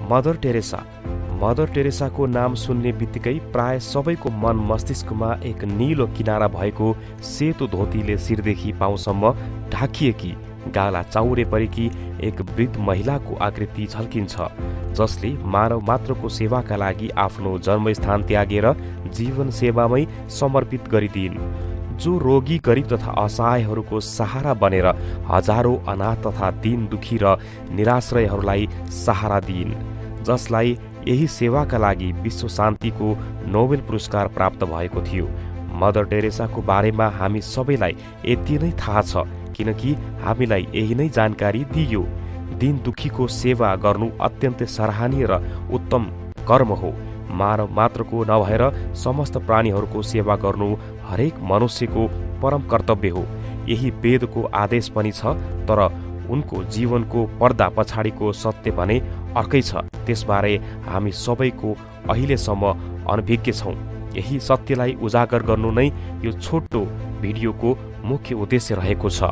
Mother टेरेसाको नाम सुन्ने बित्तिकै प्राय सबैको मन मस्तिष्कमा एक निलो किनारा भएको सेतो धोतीले शिरदेखि पाउसम्म ढाकिएकी गाला चाउरे परेकी एक वृद्ध महिलाको आकृति झल्किन्छ, जसले मानव मात्रको सेवाका लागि आफ्नो जन्मस्थान त्यागेर जीवन सेवामै समर्पित गरिदिइन्, जो रोगी गरिब तथा असहायहरूको सहारा बनेर हजारौं अनाथ तथा दीन दुखी र निराश्रयहरूलाई सहारा दिइन्, जसलाई यही सेवाका लागि विश्व शान्तिको नोबेल पुरस्कार प्राप्त भएको थियो। मदर टेरेसाको बारेमा हामी सबैलाई यति नै थाहा छ किनकि हामीलाई यही नै जानकारी दिइयो। दीन दुखीको सेवा गर्नु अत्यन्तै सराहनीय र उत्तम कर्म हो। मानव मात्रको नभएर समस्त प्राणीहरूको सेवा गर्नु हरेक मनुष्यको परम कर्तव्य हो। यही वेदको आदेश पनि छ, तर उनको जीवनको पर्दा पछाडिको सत्य भने अर्कै छ। त्यसबारे हामी सबैको अहिलेसम्म अनभिज्ञ छौँ। यही सत्यलाई उजागर गर्नु नै यो छोटो भिडियोको मुख्य उद्देश्य रहेको छ।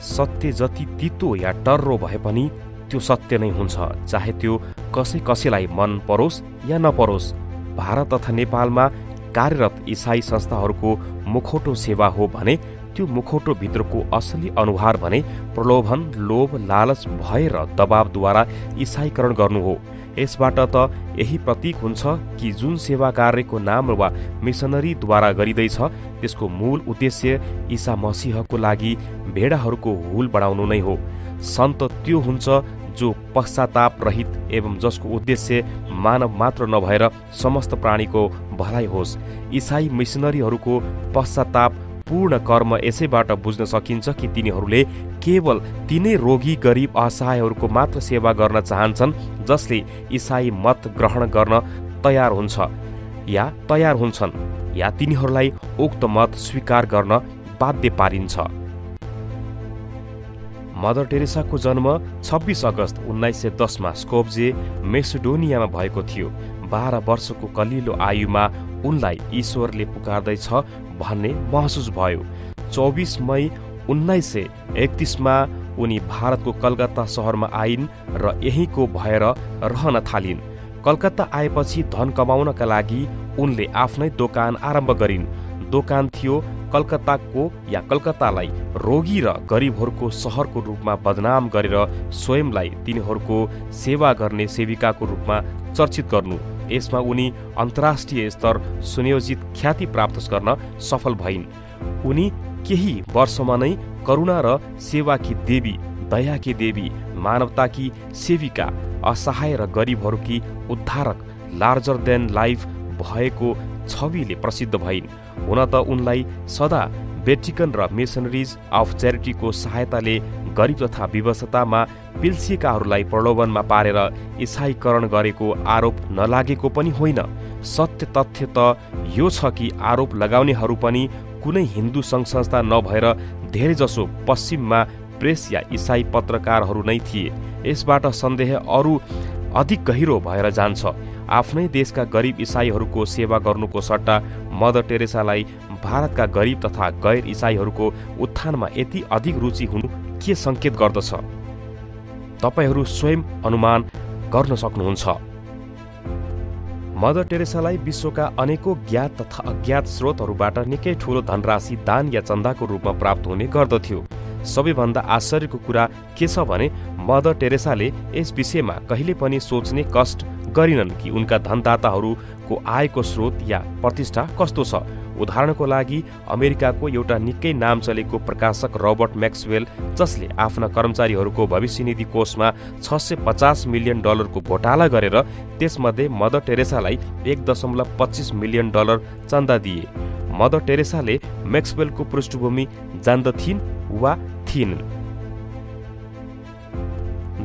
सत्य जति तितो या टर्रो भए पनि त्यो सत्य नै हुन्छ, चाहे त्यो कसैलाई मन परोस् या नपरोस्। भारत तथा नेपालमा कार्यरत इसाई संस्थाहरूको मुखौटो सेवा हो भने त्यो मुखौटो भित्रको असली अनुहार भने प्रलोभन, लोभ, लालच, भय र दबावद्वारा इसाईकरण गर्नु हो। यसबाट त यही प्रतीक हुन्छ कि जुन सेवा कार्यको नाम वा मिसनरीद्वारा गरिँदैछ त्यसको मूल उद्देश्य ईसा मसीहको लागि भेडाहरूको हुल बढाउनु नै हो। सन्त त्यो हुन्छ जो पश्चाताप रहित एवं जसको उद्देश्य मानव मात्र नभएर समस्त प्राणीको भलाइ होस्। इसाई मिसनरीहरूको पश्चाताप पूर्ण कर्म यसैबाट बुझ्न सकिन्छ कि तिनीहरूले केवल तिनै रोगी गरिब असहायहरूको मात्र सेवा गर्न चाहन्छन् जसले इसाई मत ग्रहण गर्न तयार हुन्छन् या तिनीहरूलाई उक्त मत स्वीकार गर्न बाध्य पारिन्छ। मदर टेरेसाको जन्म 26 अगस्त 1910 मा स्कोप्जे, मेसिडोनियामा भएको थियो। 12 वर्षको कलिलो आयुमा उनलाई ईश्वरले पुकार्दैछ भन्ने महसुस भयो। 24 मई 1931 मा उनी भारतको कलकत्ता शहरमा आइन् र यहीँको भएर रहन थालिन्। कलकत्ता आएपछि धन कमाउनका लागि उनले आफ्नै दोकान आरम्भ गरिन्। दोकान थियो कलकत्तालाई रोगी र गरिबहरूको सहरको रूपमा बदनाम गरेर स्वयंलाई तिनीहरूको सेवा गर्ने सेविकाको रूपमा चर्चित गर्नु। यसमा उनी अन्तर्राष्ट्रिय स्तर सुनियोजित ख्याति प्राप्त गर्न सफल भइन्। उनी केही वर्षमा नै करुणा र सेवाकी देवी, दयाकी देवी, मानवताकी सेविका, असहाय र गरिबहरूकी उद्धारक, लार्जर देन लाइफ भएको छविले प्रसिद्ध भइन्। हुन त उनलाई सदा भेटिकन र मिसनरिज अफ च्यारिटीको सहायताले गरिब तथा विवशतामा पिल्सिएकाहरूलाई प्रलोभनमा पारेर इसाईकरण गरेको आरोप नलागेको पनि होइन। सत्य तथ्य त यो छ कि आरोप लगाउनेहरू पनि कुनै हिन्दू सङ्घ संस्था नभएर धेरैजसो पश्चिममा प्रेस या इसाई पत्रकारहरू नै थिए। यसबाट सन्देह अरू अधिक गहिरो भएर जान्छ। आफ्नै देशका गरिब इसाईहरूको सेवा गर्नुको सट्टा मदर टेरेसालाई भारतका गरिब तथा गैर इसाईहरूको उत्थानमा यति अधिक रुचि हुनु के संकेत गर्दछ? तपाईहरू स्वयं अनुमान गर्न सक्नुहुन्छ। मदर टेरेसालाई विश्वका अनेकौं ज्ञात तथा अज्ञात स्रोतहरूबाट निकै ठूलो धनराशि दान या चन्दाको रूपमा प्राप्त हुने गर्दथ्यो। सबैभन्दा आश्चर्यको कुरा के छ भने मदर टेरेसाले यस विषयमा कहिले पनि सोच्ने कष्ट गरिनन् कि उनका धनदाताहरूको आयको स्रोत या प्रतिष्ठा कस्तो छ। उदाहरणको लागि अमेरिकाको एउटा निकै नाम चलेको प्रकाशक रबर्ट मैक्सवेल, जसले आफ्ना कर्मचारीहरूको भविष्य निधि कोषमा $650 मिलियन को घोटाला गरेर त्यसमध्ये मदर टेरेसालाई $1.25 मिलियन चन्दा दिए। मदर टेरेसाले मैक्सवेलको पृष्ठभूमि जान्दथिन् वा थिइन्?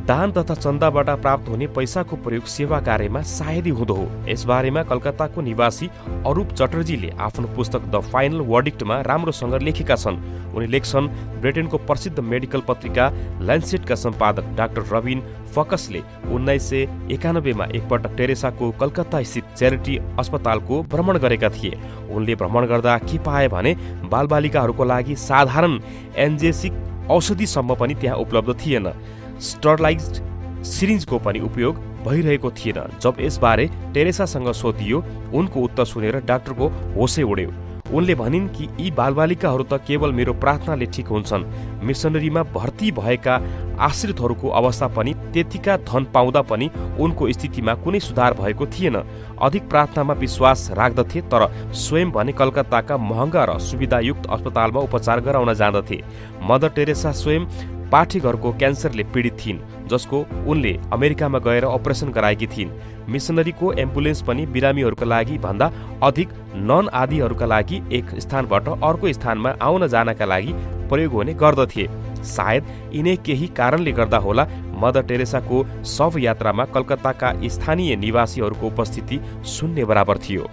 दान तथा चन्दाबाट प्राप्त हुने पैसाको प्रयोग सेवा कार्यमा सायदै हुँदो हो। यसबारेमा कलकत्ताको निवासी अरूप चटर्जीले आफ्नो पुस्तक द फाइनल वर्डिक्टमा राम्रोसँग लेखेका छन्। उनी लेख्छन्, ब्रिटेनको प्रसिद्ध मेडिकल पत्रिका ल्यान्सेटका सम्पादक डाक्टर रबिन फकसले 1991 मा एकपटक टेरेसाको कलकत्ता स्थित च्यारिटी अस्पतालको भ्रमण गरेका थिए। उनले भ्रमण गर्दा के पाए भने बालबालिकाहरूको लागि साधारण एन्जेसिक औषधिसम्म पनि त्यहाँ उपलब्ध थिएन। स्टरलाइज्ड सिरिन्जको पनि उपयोग भइरहेको थिएन। जब यसबारे टेरेसासँग सोधियो, उनको उत्तर सुनेर डाक्टरको होसै उड्यो। उनले भनिन् कि यी बालबालिकाहरू त केवल मेरो प्रार्थनाले ठिक हुन्छन्। मिसनरीमा भर्ती भएका आश्रितहरूको अवस्था पनि त्यतिका धन पाउँदा पनि उनको स्थितिमा कुनै सुधार भएको थिएन। अधिक प्रार्थनामा विश्वास राख्दथे, तर स्वयं भने कलकत्ताका महँगा र सुविधायुक्त अस्पतालमा उपचार गराउन जाँदथे। मदर टेरेसा स्वयं पाठेघरको क्यान्सरले पीडित थिइन्, जसको उनले अमेरिकामा गएर अपरेसन गराएकी थिइन्। मिसनरीको एम्बुलेन्स पनि बिरामीहरूका लागि भन्दा अधिक नन आदिहरूका लागि एक स्थानबाट अर्को स्थानमा आउन जानका लागि प्रयोग हुने गर्दथे। सायद यिनै केही कारणले गर्दा होला मदर टेरेसाको शव यात्रामा कलकत्ताका स्थानीय निवासीहरूको उपस्थिति शून्य बराबर थियो।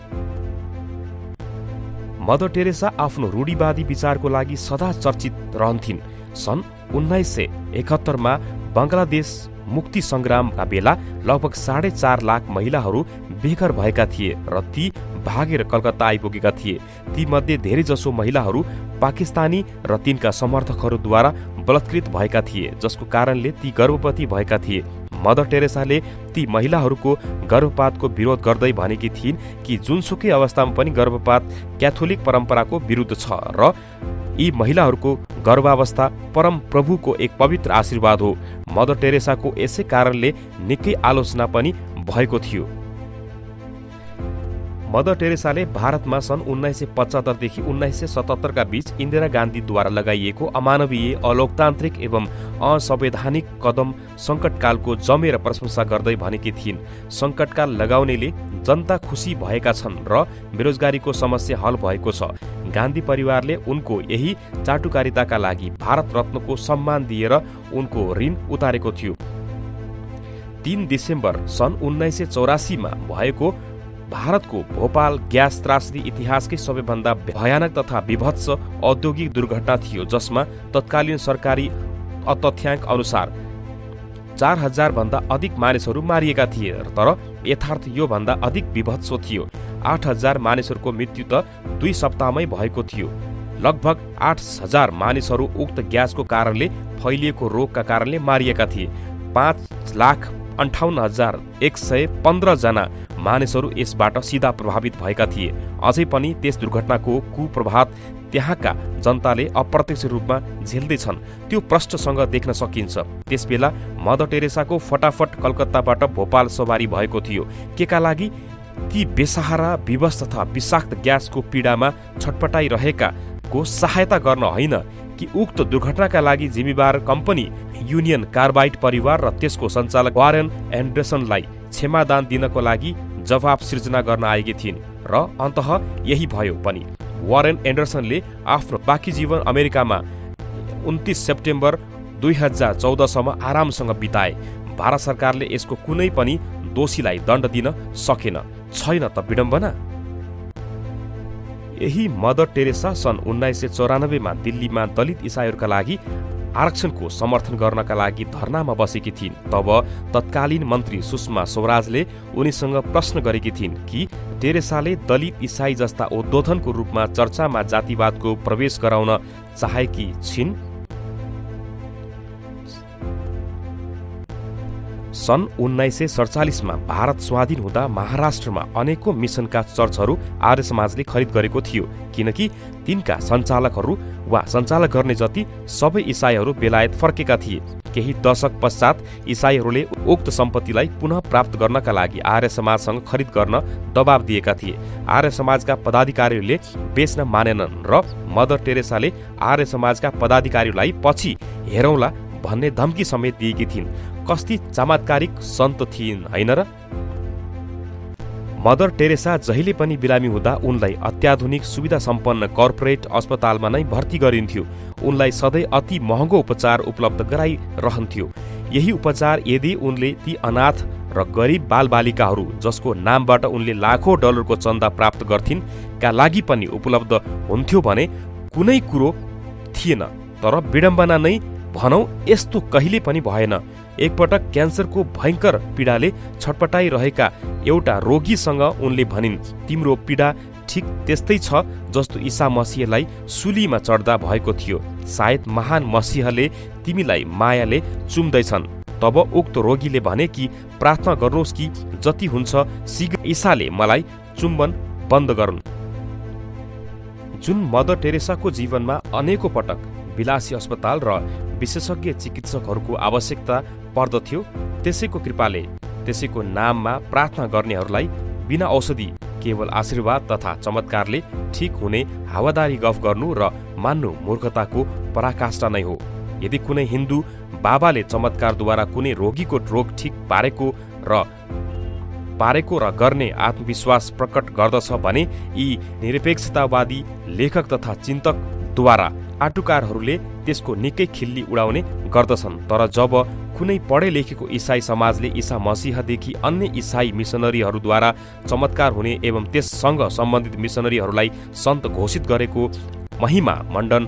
मदर टेरेसा आफ्नो रूढिवादी विचारको लागि सदा चर्चित रहन्थिन्। सन् 1971 मा बङ्गलादेश मुक्ति सङ्ग्रामका बेला लगभग 4.5 लाख महिलाहरू बेघर भएका थिए र ती भागेर कलकत्ता आइपुगेका थिए। ती मध्ये धेरैजसो महिलाहरू पाकिस्तानी र तिनका समर्थकहरूद्वारा बलात्कृत भएका थिए, जसको कारणले ती गर्भवती भएका थिए। मदर टेरेसाले ती महिलाहरूको गर्भपातको विरोध गर्दै भनेकी थिइन् कि जुनसुकै अवस्थामा पनि गर्भपात क्याथोलिक परम्पराको विरुद्ध छ र यी महिलाहरूको गर्भावस्था परम प्रभुको एक पवित्र आशीर्वाद हो। मदर टेरेसाको यसै कारणले निकै आलोचना पनि भएको थियो। मदर टेरेसाले भारतमा सन् 1975 देखि 1977 का बीच इन्दिरा गान्धीद्वारा लगाइएको अमानवीय, अलोकतान्त्रिक एवं असंवैधानिक कदम सङ्कटकालको जमेर प्रशंसा गर्दै भनेकी थिइन्। सङ्कटकाल लगाउनेले जनता खुसी भएका छन् र बेरोजगारीको समस्या हल भएको छ। गान्धी परिवारले उनको यही चाटुकारिताका लागि भारत रत्नको सम्मान दिएर उनको ऋण उतारेको थियो। 3 डिसेम्बर सन् 1984 मा भएको भारतको भोपाल ग्यास त्रासदी इतिहासकै सबैभन्दा भयानक तथा विभत्स औद्योगिक दुर्घटना थियो, जसमा तत्कालीन सरकारी तथ्याङ्क अनुसार 4000 भन्दा अधिक मानिसहरू मारिएका थिए, तर यथार्थ यो भन्दा अधिक विभत्स थियो। 8000 मानिसहरूको मृत्यु त 2 सप्ताहमै भएको थियो। लगभग 8000 मानिसहरू उक्त ग्यासको कारणले फैलिएको रोगका कारणले मारिएका थिए। 5,58,115 जना मानिसहरू यसबाट सिधा प्रभावित भएका थिए। अझै पनि त्यस दुर्घटनाको कुप्रभाव त्यहाँका जनताले अप्रत्यक्ष रूपमा झेल्दैछन्, त्यो प्रष्टसँग देख्न सकिन्छ। त्यसबेला मदर टेरेसाको फटाफट कलकत्ताबाट भोपाल सवारी भएको थियो। केका लागि? ती बेसहारा, विवश तथा विषाक्त ग्यासको पीडामा छटपटाइरहेकाको सहायता गर्न होइन कि उक्त दुर्घटनाका लागि जिम्मेवार कम्पनी युनियन कार्बाइड परिवार र त्यसको सञ्चालक वारेन एन्डरसनलाई क्षमादान दिनको लागि जवाब सिर्जना गर्न आएकी थिइन् र अन्ततः यही भयो पनि। वारेन एन्डरसनले आफ्नो बाँकी जीवन अमेरिकामा 29 सेप्टेम्बर 2014 सम्म आरामसँग बिताए। भारत सरकारले यसको कुनै पनि दोषीलाई दण्ड दिन सकेन। छैन त विडम्बना? यही मदर टेरेसा सन् 1994 मा दिल्लीमा दलित इसाईहरूका लागि आरक्षणको समर्थन गर्नका लागि धरनामा बसेकी थिइन्। तब तत्कालीन मन्त्री सुषमा स्वराजले उनीसँग प्रश्न गरेकी थिइन् कि टेरेसाले दलित इसाई जस्ता उद्बोधनको रूपमा चर्चामा जातिवादको प्रवेश गराउन चाहेकी छिन्। सन् 1947 मा भारत स्वाधीन हुँदा महाराष्ट्रमा अनेकौं मिसनका चर्चहरू आर्य समाजले खरिद गरेको थियो, किनकि तिनका सञ्चालकहरू वा सञ्चालक गर्ने जति सबै इसाईहरू बेलायत फर्केका थिए। केही दशक पश्चात इसाईहरूले उक्त सम्पत्तिलाई पुनः प्राप्त गर्नका लागि आर्य समाजसँग खरिद गर्न दबाब दिएका थिए। आर्य समाजका पदाधिकारीहरूले बेच्न मानेनन् र मदर टेरेसाले आर्य समाजका पदाधिकारीलाई पछि हेरौँला भन्ने धम्की समेत दिएकी थिइन्। कस्ती चमत्कारिक सन्त थिइन् हैन र? मदर टेरेसा जहिले पनि बिरामी हुँदा उनलाई अत्याधुनिक सुविधा सम्पन्न कर्पोरेट अस्पतालमा नै भर्ती गरिन्थ्यो। उनलाई सधैँ अति महँगो उपचार उपलब्ध गराइरहन्थ्यो। यही उपचार यदि उनले ती अनाथ र गरिब बालबालिकाहरू जसको नामबाट उनले लाखौं डलरको चन्दा प्राप्त गर्थिन् का लागि पनि उपलब्ध हुन्थ्यो भने कुनै कुरो थिएन। तर विडम्बना नै भनौं, यस्तो कहिले पनि भएन। एकपटक क्यान्सरको भयंकर पीडाले छटपटाइरहेका एउटा रोगीसँग उनले भनिन्, तिम्रो पीडा ठिक त्यस्तै छ जस्तो ईसा मसीहलाई सुलीमा चढ्दा भएको थियो। सायद महान मसीहले तिमीलाई मायाले चुम्दैछन्। तब उक्त रोगीले भने कि प्रार्थना गर्नुहोस् कि जति हुन्छ शीघ्र ईसाले मलाई चुम्बन बन्द गरून्। जुन मदर टेरेसाको जीवनमा अनेकौं पटक विलासी अस्पताल र विशेषज्ञ चिकित्सकहरूको आवश्यकता पर्दथ्यो, त्यसैको कृपाले त्यसैको नाममा प्रार्थना गर्नेहरूलाई बिना औषधि केवल आशीर्वाद तथा चमत्कारले ठिक हुने हावादारी गफ गर्नु र मान्नु मूर्खताको पराकाष्ठा नै हो। यदि कुनै हिन्दू बाबाले चमत्कारद्वारा कुनै रोगीको रोग ठिक पारेको र गर्ने आत्मविश्वास प्रकट गर्दछ भने यी निरपेक्षतावादी लेखक तथा चिन्तकद्वारा आटुकारहरूले त्यसको निकै खिल्ली उडाउने गर्दछन्। तर जब कुनै पढे लेखेको इसाई समाजले ईसा मसीहदेखि अन्य इसाई मिसनरीहरूद्वारा चमत्कार हुने एवं त्यससँग सम्बन्धित मिसनरीहरूलाई सन्त घोषित गरेको महिमा मण्डन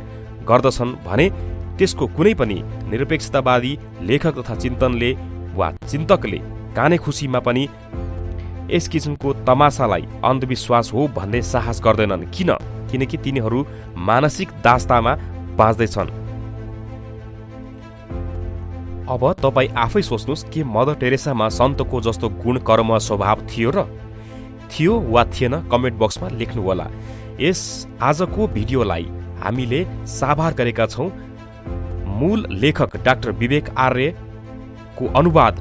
गर्दछन् भने त्यसको कुनै पनि निरपेक्षतावादी लेखक तथा चिन्तनले वा चिन्तकले काने खुसीमा पनि यस किसिमको तमासालाई अन्धविश्वास हो भन्ने साहस गर्दैनन्। किनकि तिनीहरू मानसिक दास्तामा बाँच्दैछन्। अब तपाईँ आफै सोच्नुहोस् कि मदर टेरेसामा सन्तको जस्तो गुण कर्म स्वभाव थियो वा थिएन? कमेन्ट बक्समा लेख्नुहोला। यस आजको भिडियोलाई हामीले साभार गरेका छौँ मूल लेखक डाक्टर विवेक आर्यको अनुवाद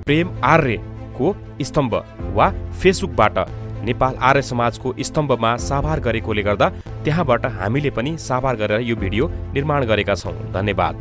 प्रेम आर्यको स्तम्भ वा फेसबुकबाट नेपाल आर्य समाजको स्तम्भमा साभार गरेकोले गर्दा त्यहाँबाट हामीले पनि साभार गरेर यो भिडियो निर्माण गरेका छौँ। धन्यवाद।